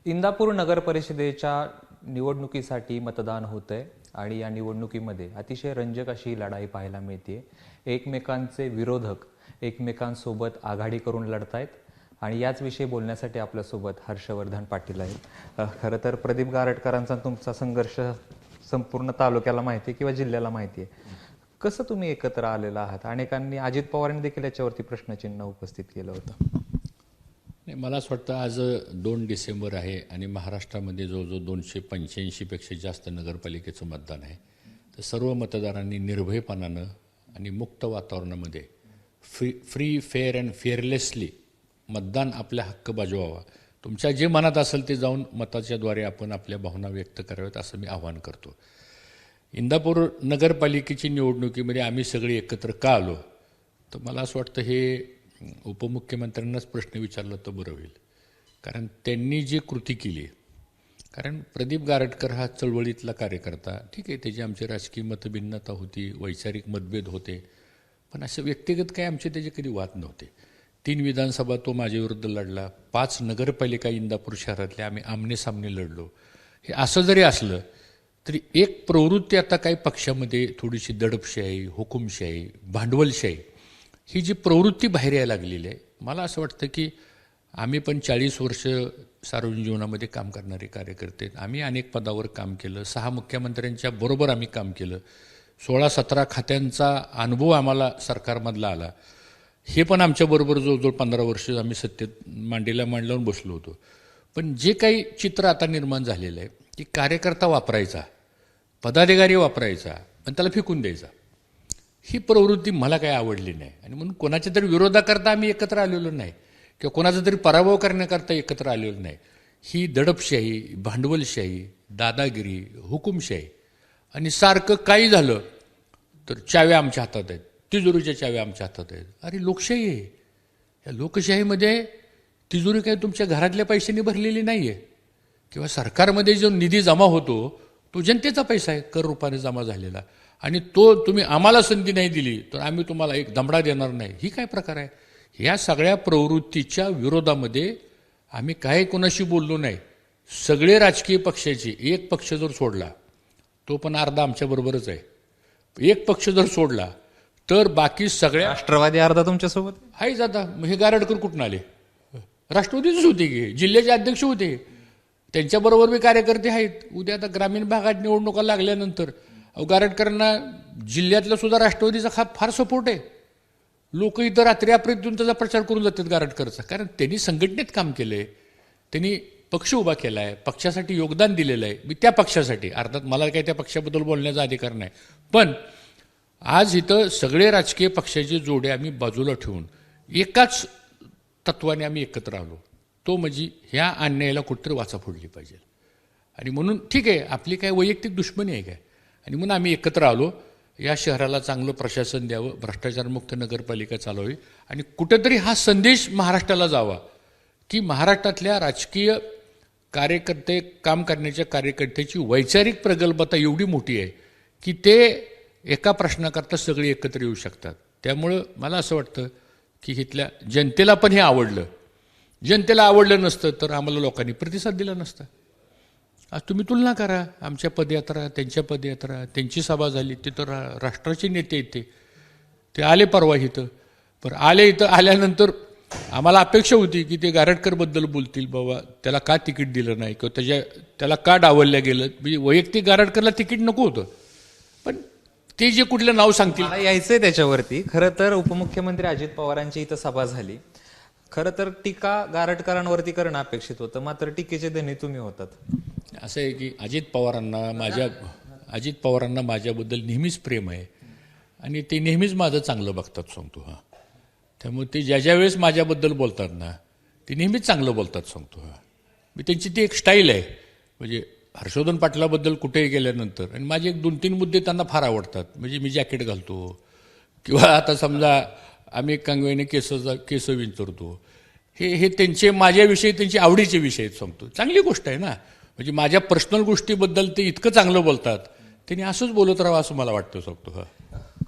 इंदापूर नगर परिषदेच्या निवडणुकीसाठी मतदान होतंय आणि या निवडणुकीमध्ये अतिशय रंजक अशी लढाई पाहायला मिळते। एकमेकांचे विरोधक एकमेकांसोबत आघाडी करून लढतायत आणि याच विषयी बोलण्यासाठी आपल्यासोबत हर्षवर्धन पाटील आहेत। खरं तर प्रदीप गारटकरांचा तुमचा संघर्ष संपूर्ण तालुक्याला माहिती आहे किंवा जिल्ह्याला माहिती आहे। कसं तुम्ही एकत्र आलेला आहात? अनेकांनी अजित पवारांनी देखील याच्यावरती प्रश्नचिन्ह उपस्थित केलं होतं। नाही, मला असं वाटतं आज 2 डिसेंबर आहे आणि महाराष्ट्रामध्ये जवळजवळ 285 पेक्षा जास्त नगरपालिकेचं मतदान आहे। तर सर्व मतदारांनी निर्भयपणानं आणि मुक्त वातावरणामध्ये फ्री फेअर अँड फेअरलेसली मतदान आपला हक्क बजावावा। तुमच्या जे मनात असेल ते जाऊन मताच्याद्वारे आपण आपल्या भावना व्यक्त कराव्यात असं मी आवाहन करतो। इंदापूर नगरपालिकेची निवडणुकीमध्ये आम्ही सगळे एकत्र का आलो, तर मला असं वाटतं हे उपमुख्यमंत्र्यांनाच प्रश्न विचारला तर बरं होईल। कारण त्यांनी जी कृती केली, कारण प्रदीप गारटकर हा चळवळीतला कार्यकर्ता, ठीक आहे, त्याची आमची राजकीय मतभिन्नता होती, वैचारिक मतभेद होते, पण असं व्यक्तिगत काय आमचे त्याचे कधी वाद नव्हते। 3 विधानसभा तो माझ्याविरुद्ध लढला, 5 नगरपालिका इंदापूर शहरातल्या आम्ही आमने सामने लढलो। हे असं जरी असलं तरी एक प्रवृत्ती आता काही पक्षामध्ये थोडीशी दडपशाही, हुकुमशाही, भांडवलशाही ही जी प्रवृत्ती बाहेर यायला लागलेली आहे, मला असं वाटतं की आम्ही पण 40 वर्ष सार्वजनिक जीवनामध्ये काम करणारे कार्यकर्ते, आम्ही अनेक पदावर काम केलं, 6 मुख्यमंत्र्यांच्या बरोबर आम्ही काम केलं, 16-17 खात्यांचा अनुभव आम्हाला सरकारमधला आला। हे पण आमच्याबरोबर जवळजवळ 15 वर्ष आम्ही सत्तेत मांडीला मान लावून बसलो होतो। पण जे काही चित्र आता निर्माण झालेलं आहे की कार्यकर्ता वापरायचा, पदाधिकारी वापरायचा आणि त्याला फेकून द्यायचा, ही प्रवृत्ती मला काही आवडली नाही। आणि म्हणून कोणाच्या तरी विरोधाकरता आम्ही एकत्र आलेलो नाही किंवा कोणाचा तरी पराभव करण्याकरता एकत्र आलेलो नाही। ही दडपशाही, भांडवलशाही, दादागिरी, हुकुमशाही आणि सारखं काही झालं तर चाव्या आमच्या हातात आहेत, तिजोरीच्या चाव्या आमच्या हातात आहेत। अरे लोकशाही आहे, या लोकशाहीमध्ये तिजोरी काही तुमच्या घरातल्या पैशांनी भरलेली नाही आहे किंवा सरकारमध्ये जो निधी जमा होतो तो जनतेचा पैसा आहे, कर रूपाने जमा झालेला, आणि तो तुम्ही आम्हाला संधी नाही दिली तर आम्ही तुम्हाला एक दमडा देणार नाही। ही काय प्रकार आहे? या सगळ्या प्रवृत्तीच्या विरोधामध्ये आम्ही काही कोणाशी बोललो नाही। सगळे राजकीय पक्षाचे, एक पक्ष जर सोडला तो पण अर्धा आमच्याबरोबरच आहे, एक पक्ष जर सोडला तर बाकी सगळ्या, राष्ट्रवादी अर्धा तुमच्यासोबत आहेच। आता हे गारटकर कुठून आले? राष्ट्रवादीच होते की, जिल्ह्याचे अध्यक्ष होते, त्यांच्याबरोबर बी कार्यकर्ते आहेत। उद्या आता ग्रामीण भागात निवडणुका लागल्यानंतर गारटकरांना जिल्ह्यातला सुद्धा राष्ट्रवादीचा फार सपोर्ट आहे। लोक इथं रात्री अपरात्रीतून त्याचा प्रचार करून जातात गारटकरचा, कारण त्यांनी संघटनेत काम केलंय, त्यांनी पक्ष उभा केला आहे, पक्षासाठी योगदान दिलेलं आहे। मी त्या पक्षासाठी, अर्थात मला काही त्या पक्षाबद्दल बोलण्याचा अधिकार नाही, पण आज इथं सगळे राजकीय पक्षाचे जोडे आम्ही बाजूला ठेवून एकाच तत्वाने आम्ही एकत्र आलो, तो म्हणजे ह्या अन्यायाला कुठेतरी वाचा फोडली पाहिजे। आणि म्हणून ठीक आहे, आपली काय वैयक्तिक दुश्मनी आहे काय, आणि म्हणून आम्ही एकत्र आलो, या शहराला चांगलं प्रशासन द्यावं, भ्रष्टाचारमुक्त नगरपालिका चालवावी आणि कुठेतरी हा संदेश महाराष्ट्राला जावा की महाराष्ट्रातल्या राजकीय कार्यकर्ते, काम करण्याच्या कार्यकर्त्याची वैचारिक प्रगल्भता एवढी मोठी आहे की ते एका प्रश्नाकरता सगळे एकत्र येऊ शकतात। त्यामुळं मला असं वाटतं की इथल्या जनतेला पण हे आवडलं। जनतेला आवडलं नसतं तर आम्हाला लोकांनी प्रतिसाद दिला नसता। आज तुम्ही तुलना करा, आमच्या पदयात्रा, त्यांच्या पदयात्रा, त्यांची सभा झाली, तिथं राष्ट्राचे नेते येते, ते आले परवा इथं, पण आले इथं आल्यानंतर आम्हाला अपेक्षा होती की ते गारटकरबद्दल बोलतील, बाबा त्याला का तिकीट दिलं नाही किंवा त्याला का डावलल्या गेलं, म्हणजे वैयक्तिक गारटकरला तिकीट नको होतं, पण ते जे कुठलं नाव सांगतील यायचंय त्याच्यावरती। खरं तर उपमुख्यमंत्री अजित पवारांची इथं सभा झाली, खरं तर टीका गारटकरांवरती करणं अपेक्षित होतं, मात्र टीकेचे धनी तुम्ही होतात। असं आहे की अजित पवारांना माझ्याबद्दल नेहमीच प्रेम आहे आणि ते नेहमीच माझं चांगलं बघतात सांगतो। हां, त्यामुळे ते ज्या वेळेस माझ्याबद्दल बोलतात ना, ते नेहमीच चांगलं बोलतात सांगतो। हां, मी त्यांची ती एक स्टाईल आहे। म्हणजे हर्षवर्धन पाटलाबद्दल कुठेही गेल्यानंतर आणि माझे 2-3 मुद्दे त्यांना फार आवडतात, म्हणजे मी जॅकेट घालतो किंवा आता समजा आम्ही कांगवेने केस विंचरतो, हे त्यांचे माझ्याविषयी त्यांची आवडीचे विषय सांगतो। चांगली गोष्ट आहे ना, म्हणजे माझ्या पर्सनल गोष्टीबद्दल ते इतकं चांगलं बोलतात, त्यांनी असंच बोलत राहावं असं मला वाटतं सांगतो। हां,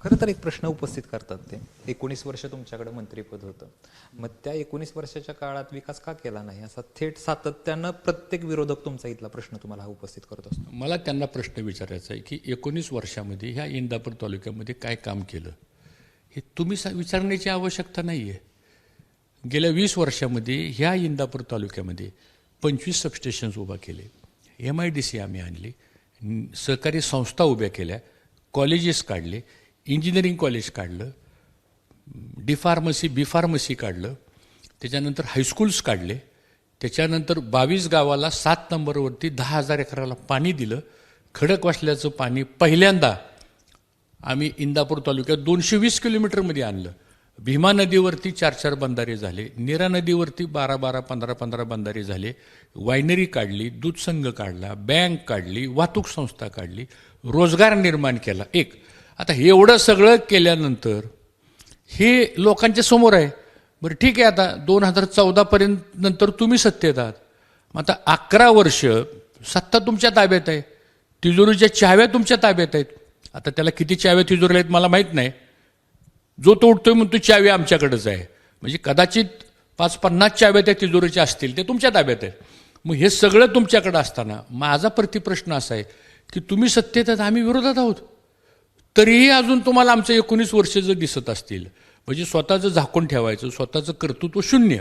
खरं तर एक प्रश्न उपस्थित करतात ते 19 वर्ष तुमच्याकडे मंत्रिपद होतं, मग त्या 19 वर्षाच्या काळात विकास का केला नाही असा थेट सातत्यानं प्रत्येक विरोधक तुमचा इथला प्रश्न तुम्हाला हा उपस्थित करत असतो. मला त्यांना प्रश्न विचारायचा आहे की 19 वर्षामध्ये ह्या इंदापूर तालुक्यामध्ये काय काम केलं हे तुम्ही विचारण्याची आवश्यकता नाही आहे. गेल्या 20 वर्षामध्ये ह्या इंदापूर तालुक्यामध्ये 25 सबस्टेशन्स उभा केले, MIDC आम्ही आणली, सहकारी संस्था उभ्या केल्या, कॉलेजेस काढले, इंजिनिअरिंग कॉलेज काढलं, डी फार्मसी बी फार्मसी काढलं, त्याच्यानंतर हायस्कूल्स काढले, त्याच्यानंतर 22 गावाला 7 नंबरवरती 10,000 एकराला पाणी दिलं. खडकवासल्याचं पाणी पहिल्यांदा आम्ही इंदापूर तालुक्यात 220 किलोमीटरमध्ये आणलं. भीमा नदीवरती 4 बंधारे झाले, नीरा नदीवरती 12 15 बंधारे झाले, वायनरी काढली, दूध संघ काढला, बँक काढली, वाहतूक संस्था काढली, रोजगार निर्माण केला. आता हे एवढं सगळं केल्यानंतर हे लोकांच्या समोर आहे. बरं ठीक आहे, आता 2014 पर्यंत नंतर तुम्ही सत्तेत आहात, मग आता 11 वर्ष सत्ता तुमच्या ताब्यात आहे, तिजोरीच्या चाव्या तुमच्या ताब्यात आहेत. आता त्याला किती चाव्या तिजोरीला आहेत मला माहीत नाही, जो तो उठतोय म्हणतो चाव्या आमच्याकडेच आहे, म्हणजे कदाचित 50 चाव्या त्या तिजोरीच्या असतील, ते तुमच्या ताब्यात आहेत. मग हे सगळं तुमच्याकडे असताना माझा प्रतिप्रश्न असा आहे की तुम्ही सत्तेत आहात, आम्ही विरोधात आहोत, तरीही अजून तुम्हाला आमचं 19 वर्ष जर दिसत असतील, म्हणजे स्वतःचं झाकून ठेवायचं, स्वतःचं कर्तृत्व शून्य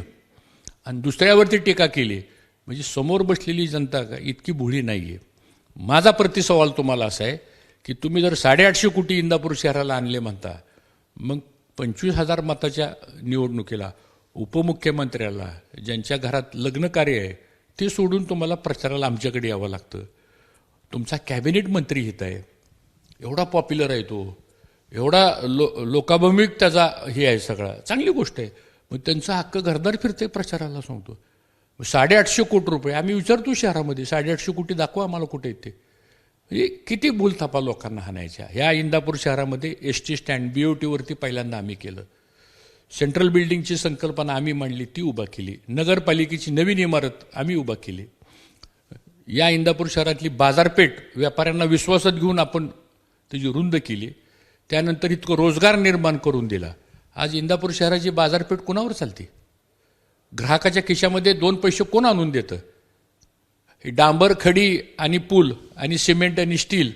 आणि दुसऱ्यावरती टीका केली, म्हणजे समोर बसलेली जनता का इतकी भोळी नाही आहे. माझा प्रतिसवाल तुम्हाला असा आहे की तुम्ही जर 850 कोटी इंदापूर शहराला आणले म्हणता, मग 25,000 मताच्या निवडणुकीला उपमुख्यमंत्र्याला ज्यांच्या घरात लग्न कार्य आहे ते सोडून तुम्हाला प्रचाराला आमच्याकडे यावं लागतं. तुमचा कॅबिनेट मंत्री इथं आहे, एवढा पॉप्युलर आहे तो, एवढा लोकाभिमुख त्याचा हे आहे, सगळा चांगली गोष्ट आहे. मग त्यांचा हक्क घरदार फिरते प्रचाराला सांगतो. 850 कोटी रुपये आम्ही विचारतो शहरामध्ये, 850 कोटी दाखवा आम्हाला कुठे येते. म्हणजे किती भूलथापा लोकांना हाणायच्या. ह्या इंदापूर शहरामध्ये ST स्टँड BOTवरती पहिल्यांदा आम्ही केलं, सेंट्रल बिल्डिंगची संकल्पना आम्ही मांडली, ती उभा केली, नगरपालिकेची नवीन इमारत आम्ही उभा केली, या इंदापूर शहरातली बाजारपेठ व्यापाऱ्यांना विश्वासात घेऊन आपण त्याची रुंद केली, त्यानंतर इतकं रोजगार निर्माण करून दिला. आज इंदापूर शहराची बाजारपेठ कोणावर चालते? ग्राहकाच्या खिशामध्ये 2 पैसे कोण आणून देतं? हे डांबर, खडी आणि पूल आणि सिमेंट आणि स्टील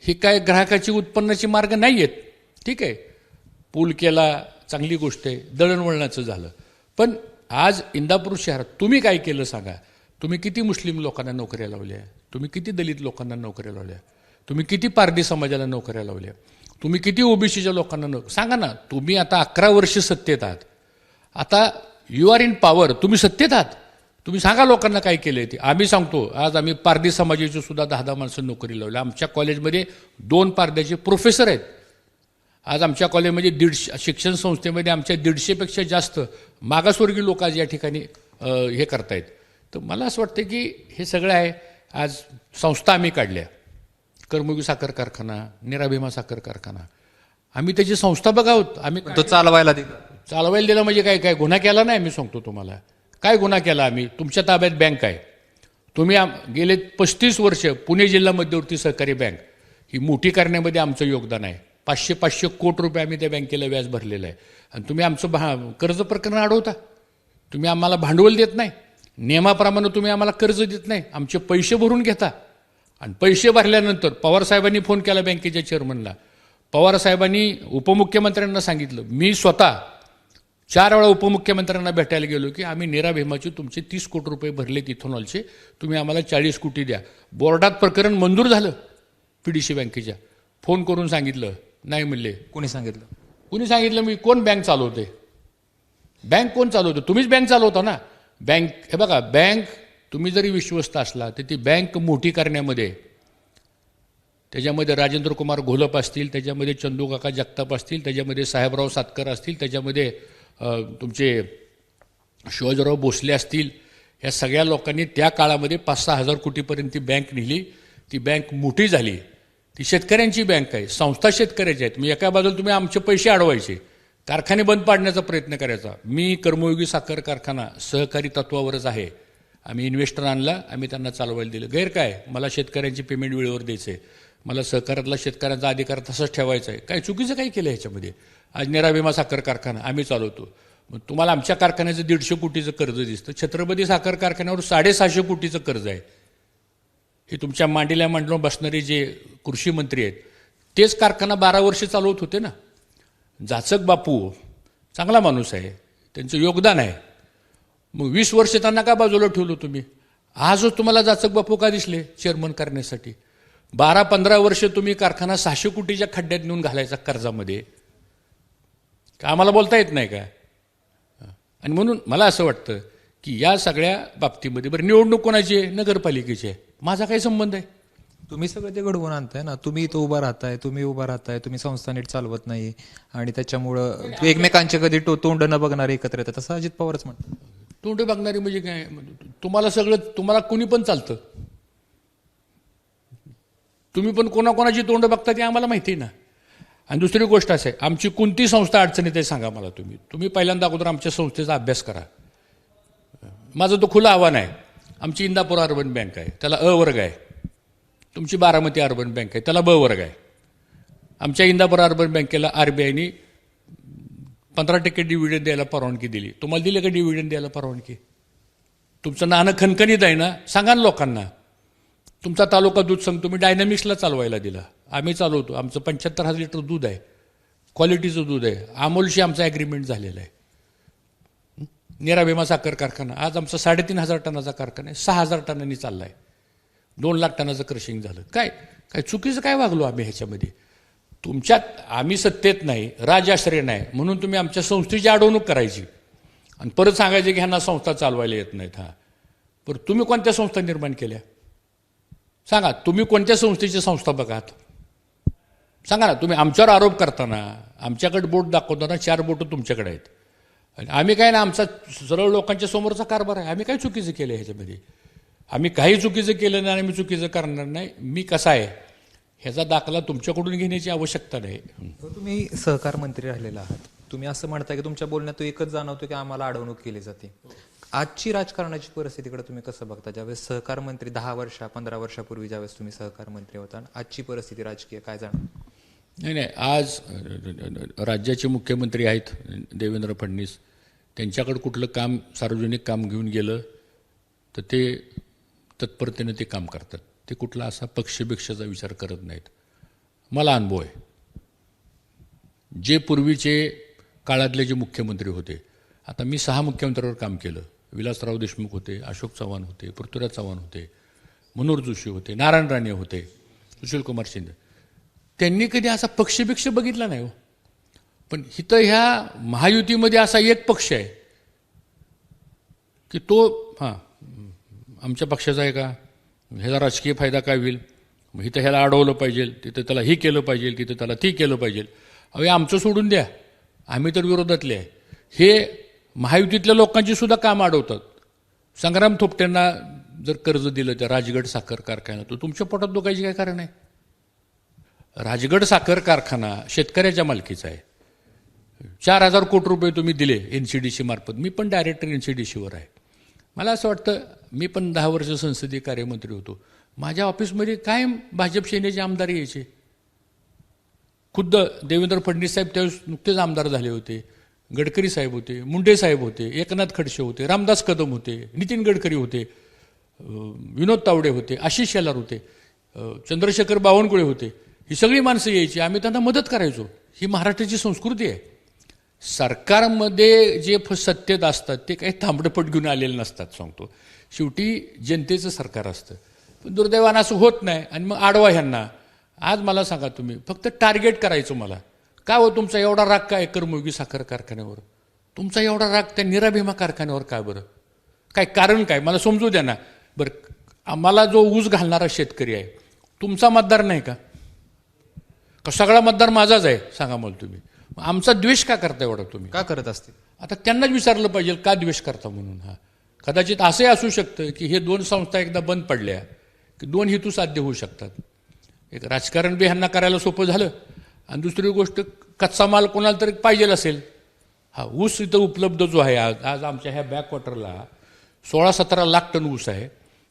हे काय ग्राहकाची उत्पन्नाचे मार्ग नाही आहेत. ठीक आहे, पूल केला, चांगली गोष्ट आहे, दळणवळणाचं झालं, पण आज इंदापूर शहरात तुम्ही काय केलं सांगा? तुम्ही किती मुस्लिम लोकांना नोकऱ्या लावल्या? तुम्ही किती दलित लोकांना नोकऱ्या लावल्या? तुम्ही किती पारधी समाजाला नोकऱ्या लावल्या? तुम्ही किती OBCच्या लोकांना सांगा ना. तुम्ही आता 11 वर्ष सत्तेत आहात, आता यू आर इन पॉवर, तुम्ही सत्तेत आहात, तुम्ही सांगा लोकांना काय केलंय ते. आम्ही सांगतो, आज आम्ही पारधी समाजाची सुद्धा 10 माणसं नोकरी लावल्या. आमच्या कॉलेजमध्ये 2 पारध्याचे प्रोफेसर आहेत. आज आमच्या कॉलेजमध्ये 150 शिक्षण संस्थेमध्ये आमच्या 150पेक्षा जास्त मागासवर्गीय लोक आज या ठिकाणी हे करतायत. तर मला असं वाटतं की हे सगळं आहे. आज संस्था आम्ही काढल्या, कर्मयोगी साखर कारखाना, नीरा भीमा साखर कारखाना, आम्ही त्याची संस्था बघावत, आम्ही तो चालवायला दिला म्हणजे काय गुन्हा केला नाही. मी सांगतो तुम्हाला काय गुन्हा केला. आम्ही तुमच्या ताब्यात बँक आहे, तुम्ही गेले 35 वर्ष पुणे जिल्हा मध्यवर्ती सहकारी बँक ही मोठी करण्यामध्ये आमचं योगदान आहे. 500 कोटी रुपये आम्ही त्या बँकेला व्याज भरलेलं आहे. आणि तुम्ही आमचं कर्ज प्रकरण अडवता, तुम्ही आम्हाला भांडवल देत नाही, नियमाप्रमाणे तुम्ही आम्हाला कर्ज देत नाही, आमचे पैसे भरून घेता. आणि पैसे भरल्यानंतर पवारसाहेबांनी फोन केला बँकेच्या चेअरमनला, पवारसाहेबांनी उपमुख्यमंत्र्यांना सांगितलं, मी स्वतः 4 वेळा उपमुख्यमंत्र्यांना भेटायला गेलो की आम्ही नीरा भीमाचे तुमचे 30 कोटी रुपये भरलेत इथेनॉलचे, तुम्ही आम्हाला 40 कोटी द्या. बोर्डात प्रकरण मंजूर झालं. PDC बँकेच्या फोन करून सांगितलं, नाही म्हणले. कोणी सांगितलं? कुणी सांगितलं? मी कोण बँक चालवते? बँक कोण चालवते? तुम्हीच बँक चालवता ना. बँक हे बघा, बँक तुम्ही जरी विश्वस्त असला तर ती बँक मोठी करण्यामध्ये त्याच्यामध्ये राजेंद्र कुमार घोलप असतील, त्याच्यामध्ये चंदूकाका जगताप असतील, त्याच्यामध्ये साहेबराव सातकर असतील, त्याच्यामध्ये तुमचे शिवाजीराव भोसले असतील, या सगळ्या लोकांनी त्या काळामध्ये 5-6 हजार कोटीपर्यंत ती बँक नेली. ती बँक मोठी झाली. ती शेतकऱ्यांची बँक आहे, संस्था शेतकऱ्याच्या आहेत. मी एका बाजूला तुम्ही आमचे पैसे अडवायचे, कारखाने बंद पाडण्याचा प्रयत्न करायचा. मी कर्मयोगी साखर कारखाना सहकारी तत्वावरच आहे. आम्ही इन्व्हेस्टर आणला, आम्ही त्यांना चालवायला दिलं. गैर काय? मला शेतकऱ्यांची पेमेंट वेळेवर द्यायचं आहे. मला सहकारातला शेतकऱ्यांचा अधिकार तसाच ठेवायचा आहे. काय चुकीचं काय केलं ह्याच्यामध्ये? आज निराभिमा साखर कारखाना आम्ही चालवतो, मग तुम्हाला आमच्या कारखान्याचं 150 कोटीचं कर्ज दिसतं. छत्रपती साखर कारखान्यावर 650 कोटीचं कर्ज आहे. हे तुमच्या मांडीला मांडून बसणारे जे कृषी मंत्री आहेत तेच कारखाना 12 वर्ष चालवत होते ना. जाचक बापू चांगला माणूस आहे, त्यांचं योगदान आहे. मग 20 वर्ष त्यांना का बाजूला ठेवलं तुम्ही? आजच तुम्हाला जाचक बापू का दिसले चेअरमन करण्यासाठी? 12-15 वर्ष तुम्ही कारखाना 600 कोटीच्या खड्ड्यात नेऊन घालायचा कर्जामध्ये. का आम्हाला बोलता येत नाही का? आणि म्हणून मला असं वाटतं की या सगळ्या बाबतीमध्ये बरं निवडणूक कोणाची आहे? नगरपालिकेची आहे. माझा काय संबंध आहे? तुम्ही सगळं ते घडवून आणताय ना. तुम्ही इथं उभा राहताय, तुम्ही संस्था नीट चालवत नाही आणि त्याच्यामुळं एकमेकांचे कधी तोंड न बघणारे एकत्र येतात असं अजित पवारच म्हणतात. तोंड बघणारी म्हणजे काय? तुम्हाला कोणी पण चालतं. तुम्ही पण कोणाकोणाची तोंड बघता ते आम्हाला माहिती आहे ना. आणि दुसरी गोष्ट असं आहे, आमची कोणती संस्था अडचणीत आहे सांगा मला. तुम्ही पहिल्यांदा अगोदर आमच्या संस्थेचा अभ्यास करा. माझं तो खुलं आव्हान आहे. आमची इंदापूर अर्बन बँक आहे, त्याला अ वर्ग आहे. तुमची बारामती अर्बन बँक आहे, त्याला ब वर्ग आहे. आमच्या इंदापूर अर्बन बँकेला RBIने 15% डिव्हिडंड द्यायला परवानगी दिली. तुम्हाला दिली का डिव्हिडंड द्यायला परवानगी? तुमचं नाणं खणखणीत आहे ना, सांगा ना लोकांना. तुमचा तालुका दूध संघ तुम्ही डायनॅमिक्सला चालवायला दिला, आम्ही चालवतो. आमचं 75,000 लिटर दूध आहे, क्वालिटीचं दूध आहे. अमोलशी आमचा ॲग्रीमेंट झालेला आहे. निराभिमा साखर कारखाना आज आमचा 3,500 टनाचा कारखाना आहे, 6,000 टनांनी चालला आहे. 2 लाख टनाचं क्रशिंग झालं. काय चुकीचं काय वागलो आम्ही ह्याच्यामध्ये? तुमच्यात आम्ही सत्तेत नाही, राजाश्रय नाही म्हणून तुम्ही आमच्या संस्थेची अडवणूक करायची आणि परत सांगायचे की ह्यांना संस्था चालवायला येत नाहीत. हां, बरं तुम्ही कोणत्या संस्था निर्माण केल्या सांगा? तुम्ही कोणत्या संस्थेची संस्था बघात सांगा ना. तुम्ही आमच्यावर आरोप करताना, आमच्याकडे बोट दाखवताना 4 बोटं तुमच्याकडे आहेत. आणि आम्ही काय ना, आमचा सरळ लोकांच्या समोरचा कारभार आहे. आम्ही काय चुकीचं केलं ह्याच्यामध्ये? आम्ही काही चुकीचं केलं नाही आणि आम्ही चुकीचं करणार नाही. मी कसा आहे ह्याचा दाखला तुमच्याकडून घेण्याची आवश्यकता नाही. तुम्ही सहकार मंत्री राहिलेला आहात. तुम्ही असं म्हणताय की तुमच्या बोलण्यात एकच जाणवतो की आम्हाला अडवणूक केली जाते. आजची राजकारणाची परिस्थितीकडे तुम्ही कसं बघता? ज्यावेळेस सहकार मंत्री 10-15 वर्षापूर्वी ज्यावेळेस तुम्ही सहकार मंत्री होता, आजची परिस्थिती राजकीय काय जाणवतं? नाही, आज राज्याचे मुख्यमंत्री आहेत देवेंद्र फडणवीस. त्यांच्याकडे कुठलं काम, सार्वजनिक काम घेऊन गेलं तर ते तत्परतेनं ते काम करतात. ते कुठला असा पक्षभिक्षाचा विचार करत नाहीत. मला अनुभव आहे. जे पूर्वीचे काळातले जे मुख्यमंत्री होते, आता मी 6 मुख्यमंत्र्यांवर काम केलं. विलासराव देशमुख होते, अशोक चव्हाण होते, पृथ्वीराज चव्हाण होते, मनोहर जोशी होते, नारायण राणे होते, सुशीलकुमार शिंदे. त्यांनी कधी असा पक्षभिक्ष बघितला नाही हो. पण इथं ह्या महायुतीमध्ये असा एक पक्ष आहे की तो आमच्या पक्षाचा आहे का, ह्याचा राजकीय फायदा काय होईल, मग इथं ह्याला अडवलं पाहिजे, तिथं त्याला ही केलं पाहिजे, तिथं त्याला ती केलं पाहिजे. अहो आमचं सोडून द्या, आम्ही तर विरोधातले आहे. हे महायुतीतल्या लोकांची सुद्धा काम अडवतात. संग्राम थोपटेंना जर कर्ज दिलं त्या राजगड साखर कारखाना, तर तुमच्या पोटात दुखायची काय कारण आहे? राजगड साखर कारखाना शेतकऱ्याच्या मालकीचा आहे. 4,000 कोटी रुपये तुम्ही दिले NCDC मार्फत. मी पण डायरेक्टर NCDCवर आहे. मला असं वाटतं, मी पण 10 वर्ष संसदीय कार्यमंत्री होतो. माझ्या ऑफिसमध्ये कायम भाजप सेनेचे आमदार यायचे. खुद्द देवेंद्र फडणवीस साहेब त्यावेळेस नुकतेच आमदार झाले होते. गडकरी साहेब होते, मुंडे साहेब होते, एकनाथ खडसे होते, रामदास कदम होते, नितीन गडकरी होते, विनोद तावडे होते, आशिष शेलार होते, चंद्रशेखर बावनकुळे होते. ही सगळी माणसं यायची, आम्ही त्यांना मदत करायचो. ही महाराष्ट्राची संस्कृती आहे. सरकारमध्ये जे सत्तेत असतात ते काही थांबडपट घेऊन आलेले नसतात. सांगतो, शेवटी जनतेचं सरकार असतं. पण दुर्दैवानं असं होत नाही आणि मग आडवा ह्यांना. आज मला सांगा, तुम्ही फक्त टार्गेट करायचं मला. काय हो तुमचा एवढा राग काय कर्मयोगी साखर कारखान्यावर? तुमचा एवढा राग त्या निराभिमा कारखान्यावर काय बरं? काय कारण काय मला समजू द्या ना. बरं, आम्हाला जो ऊस घालणारा शेतकरी आहे तुमचा मतदार नाही का? सगळा मतदार माझाच आहे सांगा मला तुम्ही. आमचा द्वेष का करता एवढा तुम्ही? का करत असतील? आता त्यांनाच विचारलं पाहिजे का द्वेष करता म्हणून. कदाचित असंही असू शकतं की हे 2 संस्था एकदा बंद पडल्या की 2 हेतू साध्य होऊ शकतात. एक राजकारण बी ह्यांना करायला सोपं झालं आणि दुसरी गोष्ट कच्चा माल कोणाला तरी पाहिजे असेल. ऊस इथं उपलब्ध जो आहे आज आमच्या ह्या बॅकवॉटरला 16-17 लाख टन ऊस आहे.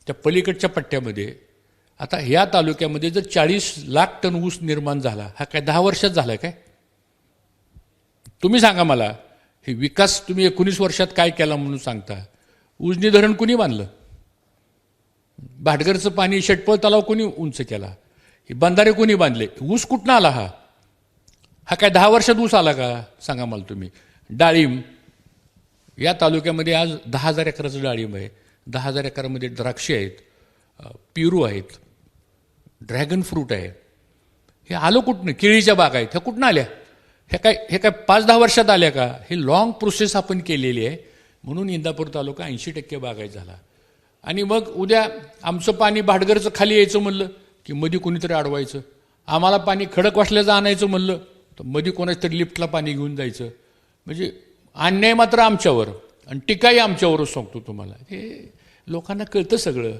त्या पलीकडच्या पट्ट्यामध्ये आता ह्या तालुक्यामध्ये जर 40 लाख टन ऊस निर्माण झाला, हा काय 10 वर्षात झाला काय? तुम्ही सांगा मला, हे विकास तुम्ही 19 वर्षात काय केला म्हणून सांगता? उजनी धरण कुणी बांधलं? भाटघरचं पाणी शेटपळ तलाव कोणी उंच केला? हे बंधारे कोणी बांधले? ऊस कुठनं आला हा? हा काय 10 वर्षात ऊस आला का? सांगा मला तुम्ही. डाळिंब, या तालुक्यामध्ये आज 10,000 एकराचं डाळिंब आहे. 10,000 एकरामध्ये द्राक्षे आहेत, पेरू आहेत, ड्रॅगन फ्रूट आहे. हे आलं कुठनं? केळीच्या बाग आहेत, ह्या कुठनं आल्या? हे काय 5-10 वर्षात आल्या का? हे लॉंग प्रोसेस आपण केलेली आहे. म्हणून इंदापूर तालुका 80% बागायत झाला. आणि मग उद्या आमचं पाणी भाटघरचं खाली यायचं म्हणलं की मध्ये कोणीतरी अडवायचं. आम्हाला पाणी खडकवासल्याचं आणायचं म्हणलं तर मध्ये कोणाच तरी लिफ्टला पाणी घेऊन जायचं. म्हणजे अन्याय मात्र आमच्यावर आणि टीकाही आमच्यावरच सांगतो तुम्हाला. हे लोकांना कळतं सगळं.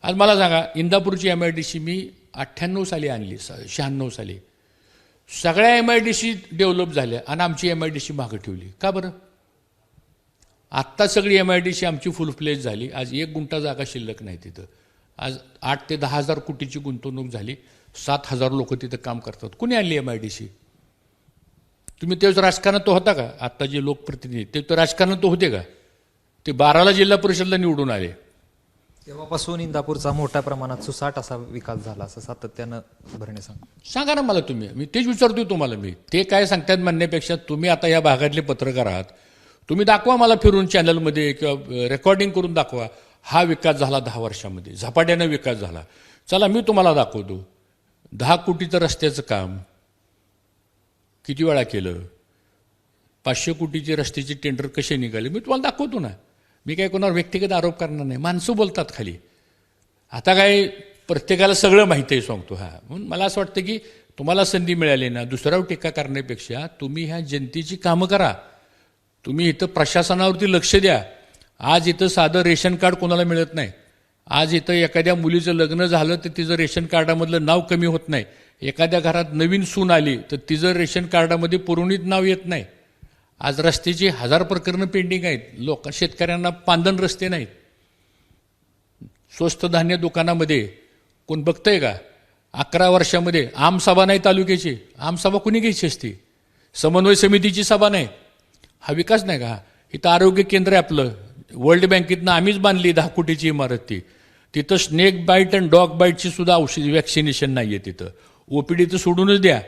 आज मला सांगा, इंदापूरची MIDC मी 98 साली आणली, 96 साली. सगळ्या MIDC डेव्हलप झाल्या आणि आमची MIDC मागं ठेवली. का बरं? आत्ता सगळी MIDC आमची फुल फ्लेज झाली. आज 1 गुंठा जागा शिल्लक नाही तिथं. आज 8 ते 10,000 कोटीची गुंतवणूक झाली. 7,000 लोक तिथं काम करतात. कुणी आणली MIDC? तुम्ही तेच राजकारणात तो होता का? आत्ता जे लोकप्रतिनिधी ते तर राजकारणात तो होते का? ते 12ला जिल्हा परिषदला निवडून आले. तेव्हापासून इंदापूरचा मोठ्या प्रमाणात सुसाट असा विकास झाला असं सातत्यानं भरणे सांगा ना मला तुम्ही. मी तेच विचारतोय तुम्हाला. मी ते काय सांगतात म्हणण्यापेक्षा तुम्ही आता या भागातले पत्रकार आहात, तुम्ही दाखवा मला फिरून चॅनलमध्ये किंवा रेकॉर्डिंग करून दाखवा. हा विकास झाला 10 वर्षामध्ये, झपाट्यानं विकास झाला. चला मी तुम्हाला दाखवतो. 10 कोटीचं रस्त्याचं काम किती वेळा केलं, 500 कोटीचे रस्त्याचे टेंडर कसे निघाले, मी तुम्हाला दाखवतो ना. मी काय कोणावर व्यक्तिगत आरोप करणार नाही. माणसं बोलतात खाली. आता काय प्रत्येकाला सगळं माहिती आहे सांगतो. हा म्हणून मला असं वाटतं की तुम्हाला संधी मिळाली ना, दुसऱ्यावर टीका करण्यापेक्षा तुम्ही ह्या जनतेची कामं करा. तुम्ही इथं प्रशासनावरती लक्ष द्या. आज इथं साधं रेशन कार्ड कोणाला मिळत नाही. आज इथं एखाद्या मुलीचं लग्न झालं तर तिचं रेशन कार्डामधलं नाव कमी होत नाही. एखाद्या घरात नवीन सून आली तर तिचं रेशन कार्डामध्ये पुरवणीत नाव येत नाही. आज रस्त्याची 1000 प्रकरणं पेंडिंग आहेत. शेतकऱ्यांना पांदन रस्ते नाहीत. स्वस्त धान्य दुकानामध्ये कोण बघतंय का? 11 वर्षामध्ये आमसभा नाही तालुक्याची. आमसभा कुणी घ्यायची असती? समन्वय समितीची सभा नाही. हा विकास नाही का? इथं आरोग्य केंद्र आहे आपलं, वर्ल्ड बँकेतनं आम्हीच बांधली 10 कोटीची इमारत ती. तिथं स्नेक बाईट आणि डॉग बाईटची सुद्धा औषध वॅक्सिनेशन नाही आहे तिथं. OPD तर सोडूनच द्या.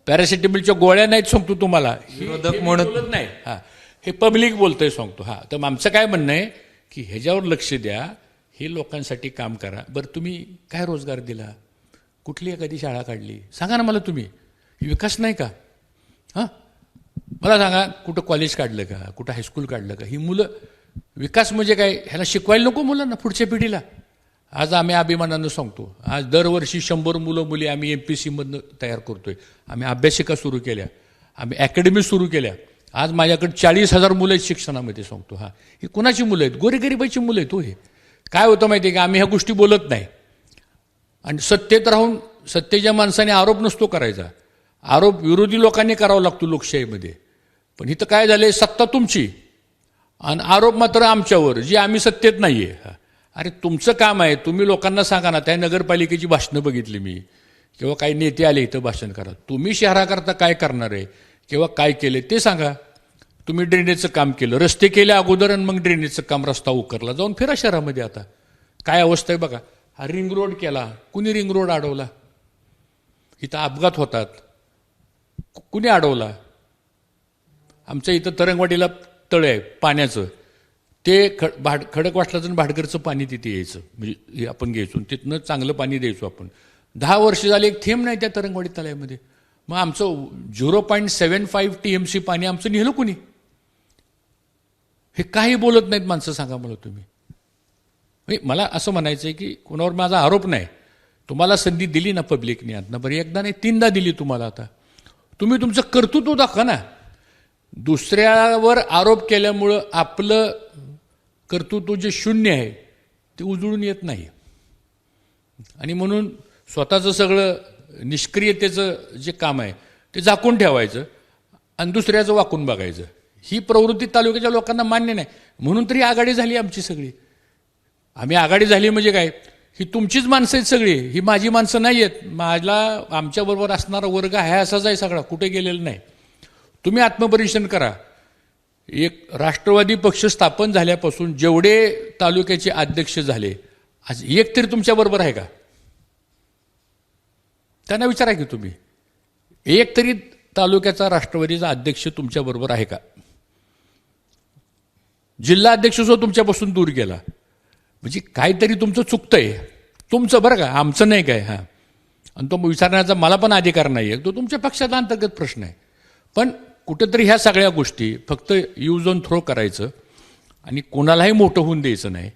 पॅरासिटेमॉलच्या गोळ्या नाहीत सांगतो तुम्हाला. विरोधक म्हणत नाही. हा हे पब्लिक बोलतंय सांगतो. हा तर आमचं काय म्हणणं आहे की ह्याच्यावर लक्ष द्या. हे लोकांसाठी काम करा. बरं तुम्ही काय रोजगार दिला? कुठली एखादी शाळा काढली? सांगा ना मला तुम्ही. विकास नाही का? हां मला सांगा, कुठं कॉलेज काढलं का? कुठं हायस्कूल काढलं का? ही मुलं, विकास म्हणजे काय? ह्याला शिकवायला नको मुलांना पुढच्या पिढीला? आज आम्ही अभिमानानं सांगतो, आज दरवर्षी 100 मुलं मुली आम्ही MPSCमधनं तयार करतोय. आम्ही अभ्यासिका सुरू केल्या, आम्ही अकॅडमी सुरू केल्या. आज माझ्याकडे 40,000 मुलं आहेत शिक्षणामध्ये सांगतो. हा ही कुणाची मुलं आहेत? गोरीगरिबाची मुलं आहेत. हो हे काय होतं माहिती आहे का? आम्ही ह्या गोष्टी बोलत नाही आणि सत्तेत राहून सत्तेच्या माणसाने आरोप नसतो करायचा. आरोप विरोधी लोकांनी करावा लागतो लोकशाहीमध्ये. पण इथं काय झालंय, सत्ता तुमची आणि आरोप मात्र आमच्यावर, जी आम्ही सत्तेत नाही आहे. अरे तुमचं काम आहे, तुम्ही लोकांना सांगा ना. त्या नगरपालिकेची भाषणं बघितली मी, किंवा काही नेते आले इथं भाषण करा. तुम्ही शहराकरता काय करणार आहे किंवा काय केले ते सांगा. तुम्ही ड्रेनेजचं काम केलं, रस्ते केले अगोदर आणि मग ड्रेनेजचं काम, रस्ता उकरला. जाऊन फिरा शहरामध्ये. आता काय अवस्था आहे बघा. हा रिंग रोड केला, कुणी रिंग रोड अडवला? इथं अपघात होतात, कुणी अडवला? आमच्या इथं तरंगवाडीला तळ आहे पाण्याचं, ते खडकवासल्याचं भाटघरचं पाणी तिथे यायचं. म्हणजे आपण घ्यायचो तिथनं चांगलं पाणी द्यायचो आपण. 10 वर्ष झाले एक थेंब नाही त्या तरंगवाडी तळ्यामध्ये. मग आमचं 0.75 TMC पाणी आमचं नेलं कुणी? हे काही बोलत नाहीत माणसं. सांगा मला तुम्ही. मला असं म्हणायचं आहे की कोणावर माझा आरोप नाही. तुम्हाला संधी दिली ना पब्लिकने आता, बरं एकदा नाही 3दा दिली तुम्हाला. आता तुम्ही तुमचं कर्तृत्व दाखवा ना. दुसऱ्यावर आरोप केल्यामुळं आपलं कर्तृत्व जे शून्य आहे ते उजळून येत नाही. आणि म्हणून स्वतःचं सगळं निष्क्रियतेचं जे काम आहे ते झाकून ठेवायचं आणि दुसऱ्याचं वाकून बघायचं. ही प्रवृत्ती तालुक्याच्या लोकांना मान्य नाही. म्हणून तरी आघाडी झाली आमची सगळी. आम्ही आघाडी झाली म्हणजे काय, ही तुमचीच माणसं आहेत सगळी, ही माझी माणसं नाही आहेत. आमच्याबरोबर असणारा वर्ग आहे असाच आहे सगळा, कुठे गेलेला नाही. तुम्ही आत्मपरीक्षण करा. एक राष्ट्रवादी पक्ष स्थापन झाल्यापासून जेवढे तालुक्याचे अध्यक्ष झाले, आज एक तरी तुमच्याबरोबर आहे का? त्यांना विचारा की तुम्ही, एक तरी तालुक्याचा राष्ट्रवादीचा अध्यक्ष तुमच्याबरोबर आहे का? जिल्हा अध्यक्ष सुद्धा तुमच्यापासून दूर गेला. म्हणजे काहीतरी तुमचं चुकतंय, तुमचं बरं का, आमचं नाही काय. हां, आणि तो विचारण्याचा मला पण अधिकार नाही आहे, तो तुमच्या पक्षाचा अंतर्गत प्रश्न आहे. पण कुठेतरी ह्या सगळ्या गोष्टी फक्त यूज ऑन थ्रो करायचं आणि कोणालाही मोठं होऊन द्यायचं नाही.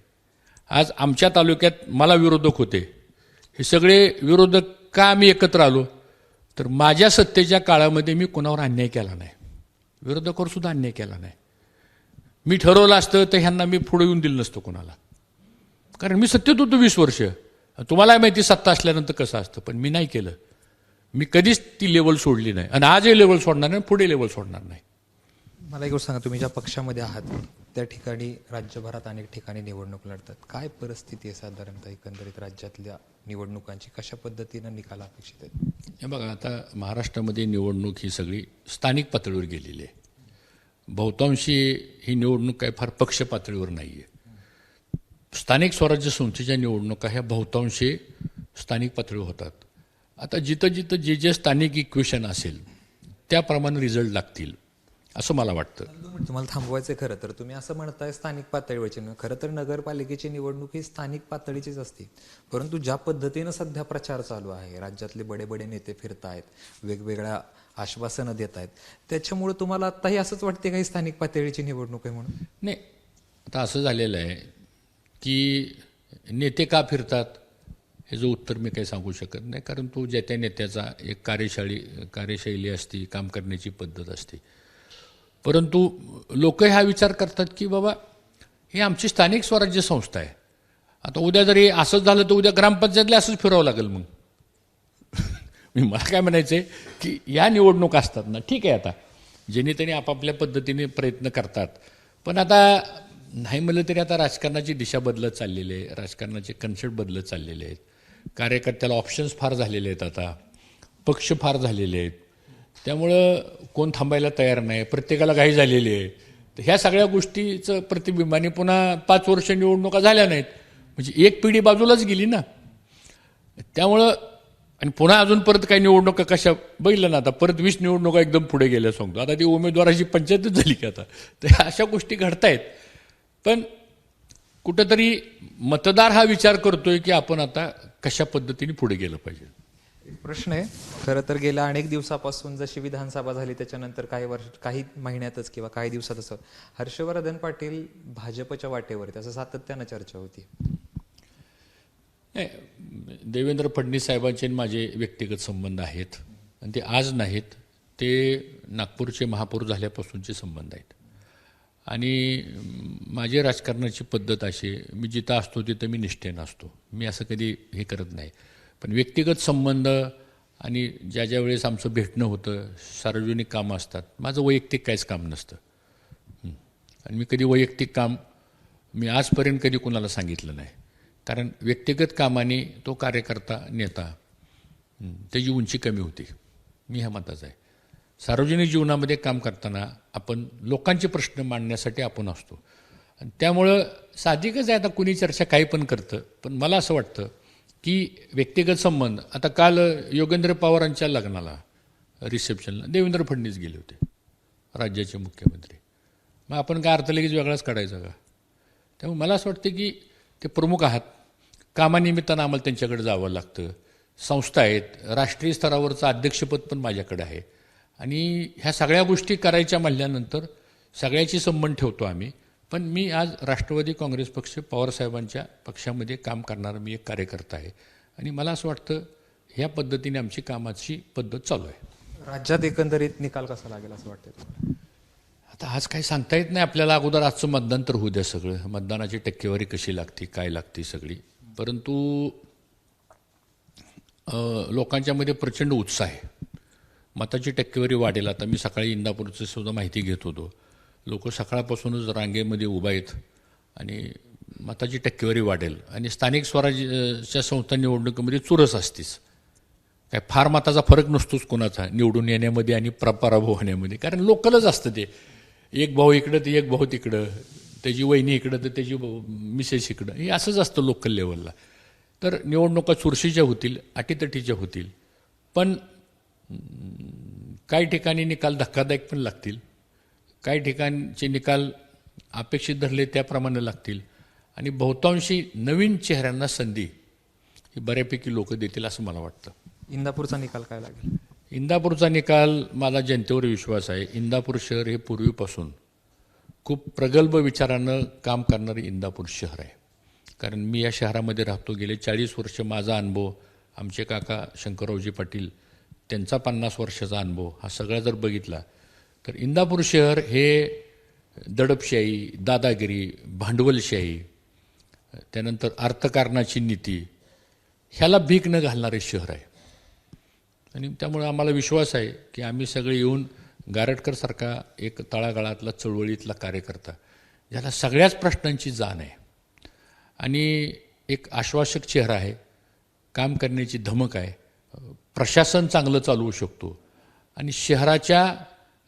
आज आमच्या तालुक्यात मला विरोधक होते, हे सगळे विरोधक का आम्ही एकत्र आलो, तर माझ्या सत्तेच्या काळामध्ये मी कोणावर अन्याय केला नाही, विरोधकावर सुद्धा अन्याय केला नाही. मी ठरवलं असतं तर ह्यांना मी पुढे येऊन दिलं नसतं कोणाला, कारण मी सत्तेत होतो 20 वर्ष. तुम्हाला माहिती सत्ता असल्यानंतर कसं असतं, पण मी नाही केलं. मी कधीच ती लेवल सोडली नाही आणि आजही लेवल सोडणार नाही, पुढे लेवल सोडणार नाही. मला एक गोष्ट सांगा, तुम्ही ज्या पक्षामध्ये आहात त्या ठिकाणी राज्यभरात अनेक ठिकाणी निवडणूक लढतात. काय परिस्थिती आहे साधारणतः एकंदरीत राज्यातल्या निवडणुकांची? कशा पद्धतीनं निकाल अपेक्षित आहेत? हे बघा, आता महाराष्ट्रामध्ये निवडणूक ही सगळी स्थानिक पातळीवर गेलेली आहे. बहुतांशी ही निवडणूक काय फार पक्ष पातळीवर नाही आहे. स्थानिक स्वराज्य संस्थेच्या निवडणुका ह्या बहुतांशी स्थानिक पातळीवर होतात. आता जिथं जिथं जे जे स्थानिक इक्वेशन असेल त्याप्रमाणे रिझल्ट लागतील असं मला वाटतं. तुम्हाला थांबवायचं खरं तर तुम्ही असं म्हणताय स्थानिक पातळीवरची, खरं तर नगरपालिकेची निवडणूक ही स्थानिक पातळीचीच असते. परंतु ज्या पद्धतीनं सध्या प्रचार चालू आहे, राज्यातले बडे बडे नेते फिरतायत, वेगवेगळ्या आश्वासनं देत आहेत, त्याच्यामुळे तुम्हाला आत्ताही असंच वाटते काही स्थानिक पातळीची निवडणूक आहे म्हणून? नाही, आता असं झालेलं आहे की नेते का फिरतात हे जो उत्तर मी काही सांगू शकत नाही, कारण तो ज्या त्या नेत्याचा एक कार्यशैली असते, काम करण्याची पद्धत असते. परंतु लोक हा विचार करतात की बाबा ही आमची स्थानिक स्वराज्य संस्था आहे, आता उद्या जरी असंच झालं तर उद्या ग्रामपंचायतला असंच फिरावं लागेल. मग मला काय म्हणायचं आहे की या निवडणूक असतात ना, ठीक आहे, आता ज्यांनी त्यांनी आपापल्या पद्धतीने प्रयत्न करतात, पण आता नाही म्हणलं तरी आता राजकारणाची दिशा बदलत चाललेली आहे, राजकारणाचे कन्सेप्ट बदलत चाललेले आहेत, कार्यकर्त्याला ऑप्शन्स फार झालेले आहेत, आता पक्ष फार झालेले आहेत, त्यामुळं कोण थांबायला तयार नाही, प्रत्येकाला घाई झालेली आहे. तर ह्या सगळ्या गोष्टीचं प्रतिबिंबाने पुन्हा 5 वर्ष निवडणुका झाल्या नाहीत, म्हणजे एक पिढी बाजूलाच गेली ना. त्यामुळं आणि पुन्हा अजून परत काही निवडणुका कशा बघितलं ना, आता परत 20 निवडणुका एकदम पुढे गेल्या सांगतो. आता ती उमेदवाराची पंचायतच झाली की आता. तर अशा गोष्टी घडतायत. पण कुठंतरी मतदार हा विचार करतोय की आपण आता कशा पद्धतीने पुढे गेलं पाहिजे. एक प्रश्न आहे, खरं तर गेल्या अनेक दिवसापासून जशी विधानसभा झाली त्याच्यानंतर काही महिन्यातच किंवा काही दिवसातच हर्षवर्धन पाटील भाजपच्या वाटेवरती असं सातत्यानं चर्चा होती. देवेंद्र फडणवीस साहेबांचे माझे व्यक्तिगत संबंध आहेत आणि ते आज नाहीत, ते नागपूरचे महापौर झाल्यापासूनचे संबंध आहेत. आणि माझी राजकारणाची पद्धत अशी, मी जिथं असतो तिथं मी निष्ठेनं असतो, मी असं कधी हे करत नाही. पण व्यक्तिगत संबंध आणि ज्या वेळेस आमचं भेटणं होतं, सार्वजनिक कामं असतात, माझं वैयक्तिक काहीच काम नसतं. आणि मी कधी वैयक्तिक काम मी आजपर्यंत कधी कुणाला सांगितलं नाही, कारण व्यक्तिगत कामाने तो कार्यकर्ता नेता त्याची उंची कमी होती, मी ह्या मताचा आहे. सार्वजनिक जीवनामध्ये काम करताना आपण लोकांचे प्रश्न मांडण्यासाठी आपण असतो, आणि त्यामुळं साहजिकच आहे, आता कुणी चर्चा काही पण करतं, पण मला असं वाटतं की व्यक्तिगत संबंध. आता काल योगेंद्र पवारांच्या लग्नाला रिसेप्शनला देवेंद्र फडणवीस गेले होते, राज्याचे मुख्यमंत्री. मग आपण काय अर्थ लगेच वेगळाच काढायचा का? त्यामुळे मला असं वाटतं की ते प्रमुख आहात, कामानिमित्तानं आम्हाला त्यांच्याकडे जावं लागतं. संस्था आहेत, राष्ट्रीय स्तरावरचं अध्यक्षपद पण माझ्याकडे आहे, आणि ह्या सगळ्या गोष्टी करायच्या म्हणल्यानंतर सगळ्याची संबंध ठेवतो आम्ही. पण मी आज राष्ट्रवादी काँग्रेस पक्ष, पवारसाहेबांच्या पक्षामध्ये काम करणारा मी एक कार्यकर्ता आहे, आणि मला असं वाटतं ह्या पद्धतीने आमची कामाची पद्धत चालू आहे. राज्यात एकंदरीत निकाल कसा लागेल असं वाटतं? आता आज काही सांगता येत नाही आपल्याला. अगोदर आजचं मतदान तर होऊ द्या, सगळं मतदानाची टक्केवारी कशी लागते, काय लागते सगळी. परंतु लोकांच्यामध्ये प्रचंड उत्साह आहे, मताची टक्केवारी वाढेल. आता मी सकाळी इंदापूरचं सुद्धा माहिती घेत होतो, लोक सकाळपासूनच रांगेमध्ये उभा आहेत आणि मताची टक्केवारी वाढेल आणि स्थानिक स्वराज्याच्या संस्था निवडणुकीमध्ये चुरस असतीच. काय फार मताचा फरक नसतोच कोणाचा निवडून येण्यामध्ये आणि पराभव होण्यामध्ये, कारण लोकलच असतं ते. एक भाऊ इकडं तर एक भाऊ तिकडं, त्याची वहिनी इकडं तर त्याची मिसेस इकडं, हे असंच असतं लोकल लेवलला. तर निवडणुका चुरशीच्या होतील, अटीतटीच्या होतील, पण काही ठिकाणी निकाल धक्कादायक पण लागतील, काही ठिकाणचे निकाल अपेक्षित धरले त्याप्रमाणे लागतील आणि बहुतांशी नवीन चेहऱ्यांना संधी ही बऱ्यापैकी लोक देतील असं मला वाटतं. इंदापूरचा निकाल काय लागेल? इंदापूरचा निकाल, माझा जनतेवर विश्वास आहे. इंदापूर शहर हे पूर्वीपासून खूप प्रगल्भ विचारानं काम करणारे इंदापूर शहर आहे. कारण मी या शहरामध्ये राहतो, गेले 40 वर्ष माझा अनुभव, आमचे काका शंकररावजी पाटील त्यांचा 50 वर्षाचा अनुभव, हा सगळा जर बघितला तर इंदापूर शहर हे दडपशाही, दादागिरी, भांडवलशाही, त्यानंतर अर्थकारणाची नीती ह्याला भीक न घालणारे शहर आहे. आणि त्यामुळे आम्हाला विश्वास आहे की आम्ही सगळे येऊन गारटकरसारखा एक तळागाळातला चळवळीतला कार्यकर्ता, ज्याला सगळ्याच प्रश्नांची जाण आहे आणि एक आश्वासक चेहरा आहे, काम करण्याची धमक आहे, प्रशासन चांगलं चालवू शकतो आणि शहराच्या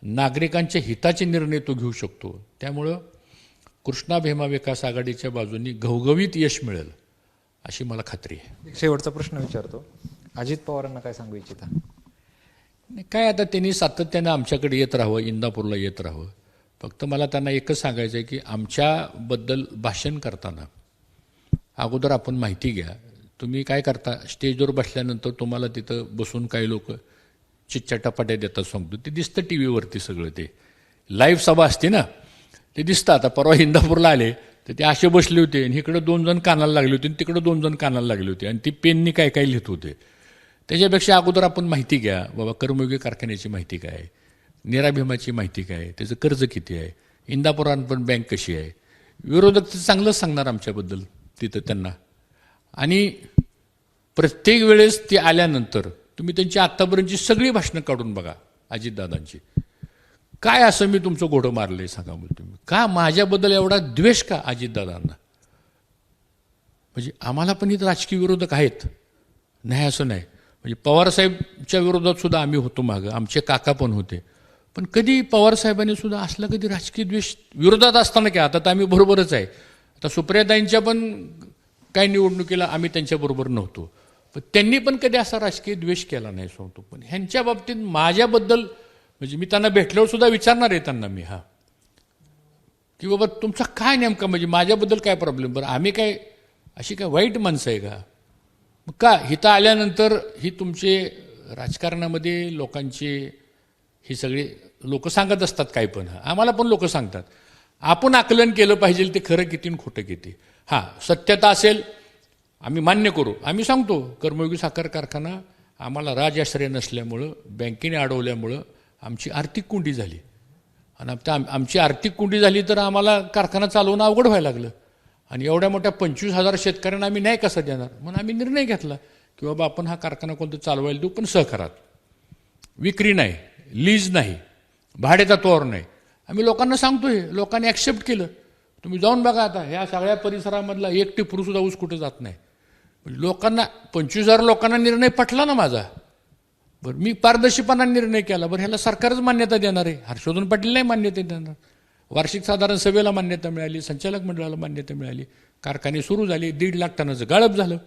नागरिकांच्या हिताचे निर्णय तो घेऊ शकतो. त्यामुळं कृष्णा भीमा विकास आघाडीच्या बाजूनी घवघवीत यश मिळेल अशी मला खात्री आहे. एक शेवटचा प्रश्न विचारतो, अजित पवारांना काय सांगू इच्छिता? काय आता त्यांनी सातत्यानं आमच्याकडे येत राहावं, इंदापूरला येत राहावं. फक्त मला त्यांना एकच सांगायचं आहे की आमच्याबद्दल भाषण करताना अगोदर आपण माहिती घ्या. तुम्ही काय करता, स्टेजवर बसल्यानंतर तुम्हाला तिथं बसून काही लोक चिच्चाटापाट्या देतात, सांगतो ते दिसतं टी व्हीवरती सगळं, ते लाईव्ह सभा असते ना, ते दिसतं. आता परवा इंदापूरला आले तर ते असे बसले होते आणि इकडं 2 जण कानाला लागले होते आणि तिकडं 2 जण कानाला लागले होते आणि ती पेननी काय काय लिहित होते. त्याच्यापेक्षा अगोदर आपण माहिती घ्या, बाबा कर्मयोगी कारखान्याची माहिती काय आहे, निराभिमाची माहिती काय आहे, त्याचं कर्ज किती आहे, इंदापुरात पण बँक कशी आहे. विरोधक तर चांगलंच सांगणार आमच्याबद्दल तिथं त्यांना. आणि प्रत्येक वेळेस ते आल्यानंतर तुम्ही त्यांची आत्तापर्यंतची सगळी भाषणं काढून बघा अजितदादांची. काय असं मी तुमचं घोडं मारलंय सांगा मग तुम्ही, का माझ्याबद्दल एवढा द्वेष का अजितदादांना? म्हणजे आम्हाला पण इथं राजकीय विरोधक आहेत, नाही असं नाही. म्हणजे पवारसाहेबच्या विरोधात सुद्धा आम्ही होतो मागं, आमचे काका पण होते, पण कधी पवारसाहेबांनी सुद्धा असला कधी राजकीय द्वेष विरोधात असताना काय, आता तर आम्ही बरोबरच आहे. आता सुप्रियाताईंच्या पण काय निवडणुकीला आम्ही त्यांच्याबरोबर नव्हतो, पण त्यांनी पण कधी असा राजकीय द्वेष केला नाही सांगतो. पण ह्यांच्या बाबतीत माझ्याबद्दल म्हणजे मी त्यांना भेटल्यावर सुद्धा विचारणार आहे त्यांना मी, हा की बाबा तुमचा काय नेमका, म्हणजे माझ्याबद्दल काय प्रॉब्लेम, बरं आम्ही काय अशी काय वाईट माणसं आहे का? मग का इथं आल्यानंतर ही तुमचे राजकारणामध्ये लोकांचे ही सगळे लोक सांगत असतात काय पण, आम्हाला पण लोक सांगतात, आपण आकलन केलं पाहिजे ते खरं किती आणि खोटं किती. हां, सत्यता असेल आम्ही मान्य करू, आम्ही सांगतो कर्मयोगी साखर कारखाना आम्हाला राजआश्रय नसल्यामुळं, बँकेने अडवल्यामुळं आमची आर्थिक कोंडी झाली आणि आमची आर्थिक कोंडी झाली तर आम्हाला कारखाना चालवणं अवघड व्हायला लागलं आणि एवढ्या मोठ्या 25,000 शेतकऱ्यांना आम्ही नाही कसं देणार. म्हणून आम्ही निर्णय घेतला की बाबा आपण हा कारखाना कोणतं चालवायला देऊ, पण सहकारात, विक्री नाही, लीज नाही, भाडेतत्वावर नाही. आम्ही लोकांना सांगतो, हे लोकांनी ॲक्सेप्ट केलं. तुम्ही जाऊन बघा आता ह्या सगळ्या परिसरामधला एक टिपरू सुद्धा ऊस कुठं जात नाही. म्हणजे लोकांना 25,000 लोकांना निर्णय पटला ना माझा. बरं मी पारदर्शीपणा निर्णय केला, बरं ह्याला सरकारच मान्यता देणार आहे, हर्षवर्धन पाटील नाही मान्यता देणार. वार्षिक साधारण सभेला मान्यता मिळाली, संचालक मंडळाला मान्यता मिळाली, कारखाने सुरू झाले, 1.5 लाख टनाचं गाळप झालं.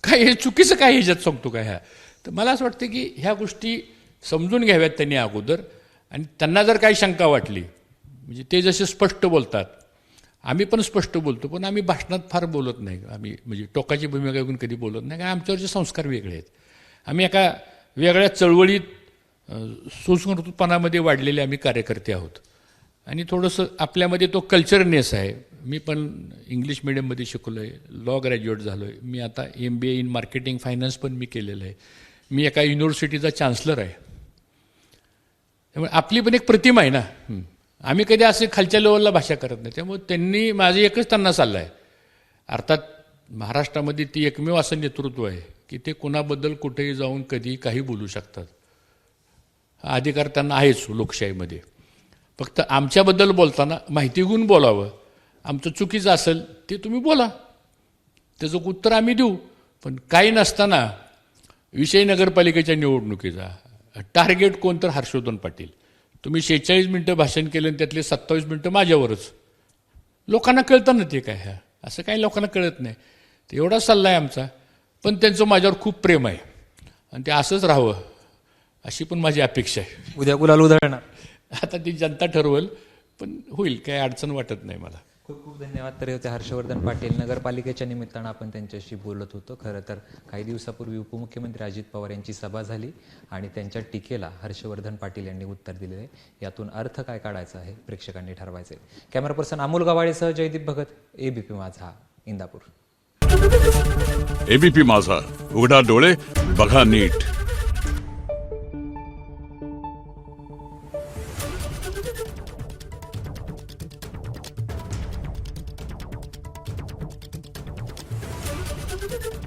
काय हे चुकीचं काय ह्याच्यात सांगतो काय ह्या? तर मला असं वाटतं की ह्या गोष्टी समजून घ्याव्यात त्यांनी अगोदर. आणि त्यांना जर काही शंका वाटली, म्हणजे ते जसे स्पष्ट बोलतात, आम्ही पण स्पष्ट बोलतो, पण आम्ही भाषणात फार बोलत नाही. आम्ही म्हणजे टोकाची भूमिका घेऊन कधी बोलत नाही, कारण आमच्यावरचे संस्कार वेगळे आहेत. आम्ही एका वेगळ्या चळवळीत सुसंस्कृतपणामध्ये वाढलेले आम्ही कार्यकर्ते आहोत आणि थोडंसं आपल्यामध्ये तो कल्चरनेस आहे. मी पण इंग्लिश मिडियममध्ये शिकलो आहे, लॉ ग्रॅज्युएट झालो आहे. मी आता MBA इन मार्केटिंग फायनान्स पण मी केलेलं आहे. मी एका युनिव्हर्सिटीचा चान्सलर आहे. त्यामुळे आपली पण एक प्रतिमा आहे ना. आम्ही कधी असे खालच्या लेवलला भाषा करत नाही. त्यामुळे त्यांनी माझं एकच त्यांना चाललं आहे, अर्थात महाराष्ट्रामध्ये ती एकमेव असं नेतृत्व आहे की ते कुणाबद्दल कुठेही जाऊन कधी काही बोलू शकतात. हा अधिकार त्यांना आहेच लोकशाहीमध्ये. फक्त आमच्याबद्दल बोलताना माहिती घेऊन बोलावं आमचं चुकीचं असेल ते तुम्ही बोला, त्याचं उत्तर आम्ही देऊ. पण काही नसताना विषय नगरपालिकेच्या निवडणुकीचा टार्गेट कोण तर हर्षवर्धन पाटील. तुम्ही 46 मिनटं भाषण केलं आणि त्यातले 27 मिनटं माझ्यावरच. लोकांना कळतं ना ते काय ह्या, असं काही लोकांना कळत नाही. तर एवढा सल्ला आहे आमचा. पण त्यांचं माझ्यावर खूप प्रेम आहे आणि ते असंच राहावं अशी पण माझी अपेक्षा आहे. उद्या गुलाल उधळणार. आता ती जनता ठरवल, पण होईल, काही अडचण वाटत नाही मला. खूप खूप धन्यवाद. तरी होते हर्षवर्धन पाटील. नगरपालिकेच्या निमित्तानं आपण त्यांच्याशी बोलत होतो. खरं तर काही दिवसापूर्वी उपमुख्यमंत्री अजित पवार यांची सभा झाली आणि त्यांच्या टीकेला हर्षवर्धन पाटील यांनी उत्तर दिलेलं आहे. यातून अर्थ काय काढायचा आहे प्रेक्षकांनी ठरवायचे. कॅमेरा पर्सन अमोल गवाळेसह जयदीप भगत, एबीपी माझा, इंदापूर. एबीपी माझा, उघडा डोळे बघा नीट. Thank you.